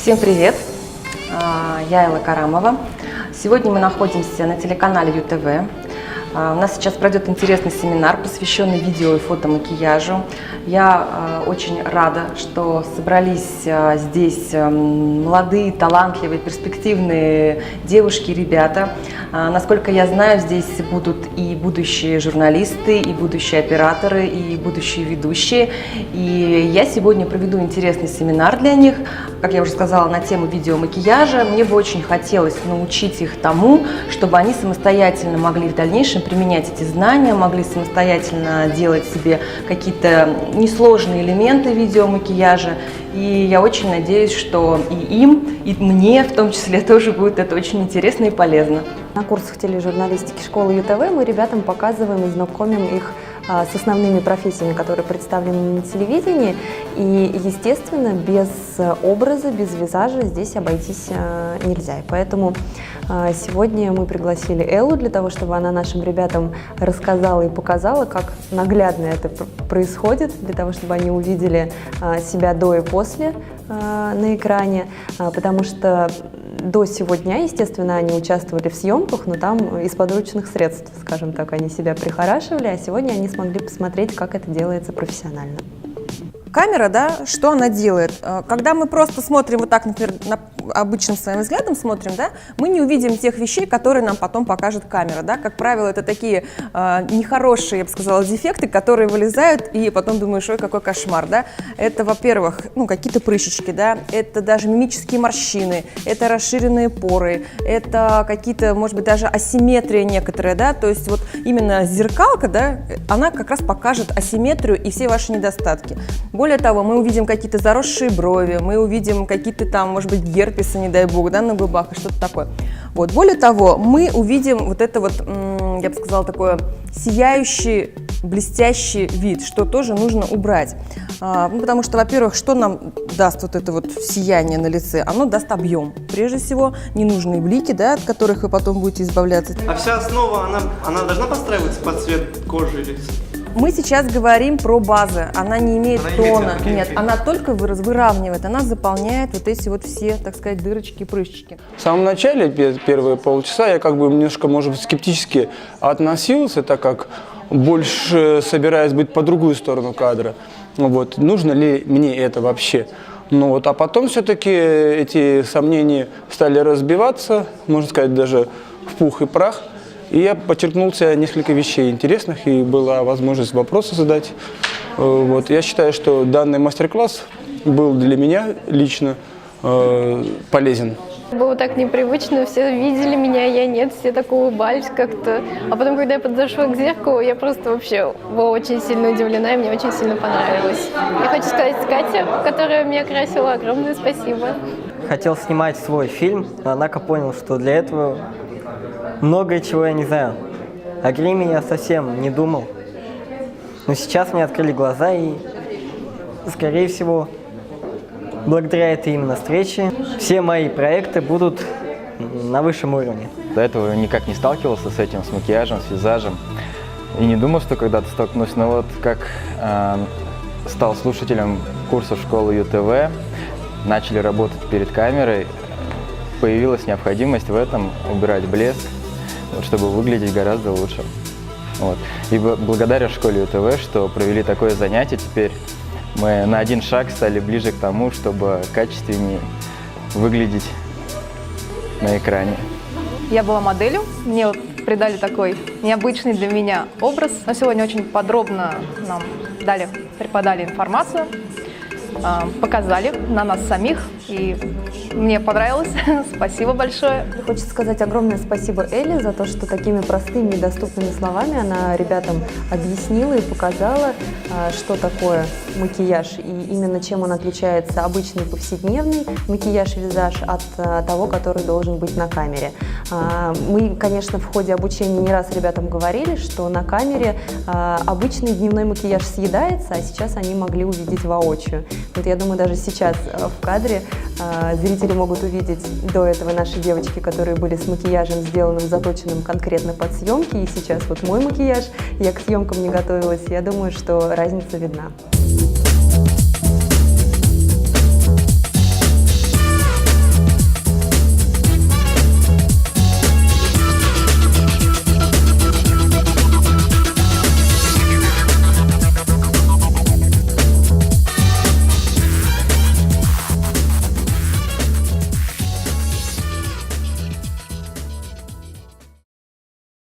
Всем привет! Я Элла Карамова. Сегодня мы находимся на телеканале ЮТВ. У нас сейчас пройдет интересный семинар, посвященный видео и фотомакияжу. Я очень рада, что собрались здесь молодые, талантливые, перспективные девушки и ребята. Насколько я знаю, здесь будут и будущие журналисты, и будущие операторы, и будущие ведущие. И я сегодня проведу интересный семинар для них, как я уже сказала, на тему видеомакияжа. Мне бы очень хотелось научить их тому, чтобы они самостоятельно могли в дальнейшем применять эти знания, могли самостоятельно делать себе какие-то несложные элементы видеомакияжа. И я очень надеюсь, что и им, и мне в том числе тоже будет это очень интересно и полезно. На курсах тележурналистики школы ЮТВ мы ребятам показываем и знакомим их с основными профессиями, которые представлены на телевидении. И, естественно, без образа, без визажа здесь обойтись нельзя. И поэтому сегодня мы пригласили Эллу для того, чтобы она нашим ребятам рассказала и показала, как наглядно это происходит, для того, чтобы они увидели себя до и после на экране, потому что до сего дня, естественно, они участвовали в съемках, но там из подручных средств, скажем так, они себя прихорашивали, а сегодня они смогли посмотреть, как это делается профессионально. Камера, да, что она делает? Когда мы просто смотрим вот так, например, обычным своим взглядом смотрим, да, мы не увидим тех вещей, которые нам потом покажет камера, да. Как правило, это такие нехорошие, я бы сказала, дефекты, которые вылезают, и потом думаешь, ой, какой кошмар, да. Это, во-первых, какие-то прыщички, да, это даже мимические морщины, это расширенные поры, это какие-то, может быть, даже асимметрия некоторая, да, то есть вот именно зеркалка, да, она как раз покажет асимметрию и все ваши недостатки. Более того, мы увидим какие-то заросшие брови, мы увидим какие-то там, может быть, герпесы, не дай бог, да, на губах и что-то такое. Вот. Более того, мы увидим вот это вот, я бы сказала, такое сияющий, блестящий вид, что тоже нужно убрать. Потому что, во-первых, что нам даст вот это вот сияние на лице? Оно даст объем. Прежде всего, ненужные блики, да, от которых вы потом будете избавляться. А вся основа, она должна подстраиваться под цвет кожи или... Мы сейчас говорим про базы, она не имеет тона, нет, она только выравнивает, она заполняет вот эти вот все, так сказать, дырочки, прыщики. В самом начале, первые полчаса, я как бы немножко, может быть, скептически относился, так как больше собираюсь быть по другую сторону кадра. Вот, нужно ли мне это вообще? А потом все-таки эти сомнения стали разбиваться, можно сказать, даже в пух и прах. И я подчеркнул себе несколько вещей интересных, и была возможность вопросы задать. Я считаю, что данный мастер-класс был для меня лично полезен. Было так непривычно, все видели меня, я нет, все так улыбались как-то. А потом, когда я подошла к зеркалу, я просто вообще была очень сильно удивлена, и мне очень сильно понравилось. Я хочу сказать Кате, которая меня красила, огромное спасибо. Хотел снимать свой фильм, однако понял, что для этого многое чего я не знаю. О гриме я совсем не думал. Но сейчас мне открыли глаза, и, скорее всего, благодаря этой именно встрече все мои проекты будут на высшем уровне. До этого никак не сталкивался с этим, с макияжем, с визажем. И не думал, что когда-то столкнусь. Но вот как стал слушателем курсов школы ЮТВ, начали работать перед камерой, появилась необходимость в этом убирать блеск, чтобы выглядеть гораздо лучше. И благодаря школе ЮТВ, что провели такое занятие, теперь мы на один шаг стали ближе к тому, чтобы качественнее выглядеть на экране. Я была моделью, мне придали такой необычный для меня образ. Но сегодня очень подробно нам преподали информацию, показали на нас самих, и мне понравилось. Спасибо большое. Хочется сказать огромное спасибо Элле за то, что такими простыми и доступными словами она ребятам объяснила и показала, что такое макияж и именно чем он отличается обычный повседневный макияж и визаж от того, который должен быть на камере. Мы, конечно, в ходе обучения не раз ребятам говорили, что на камере обычный дневной макияж съедается, а сейчас они могли увидеть воочию. Я думаю, даже сейчас в кадре зрители могут увидеть до этого наши девочки, которые были с макияжем сделанным, заточенным конкретно под съемки, и сейчас вот мой макияж, я к съемкам не готовилась, я думаю, что разница видна.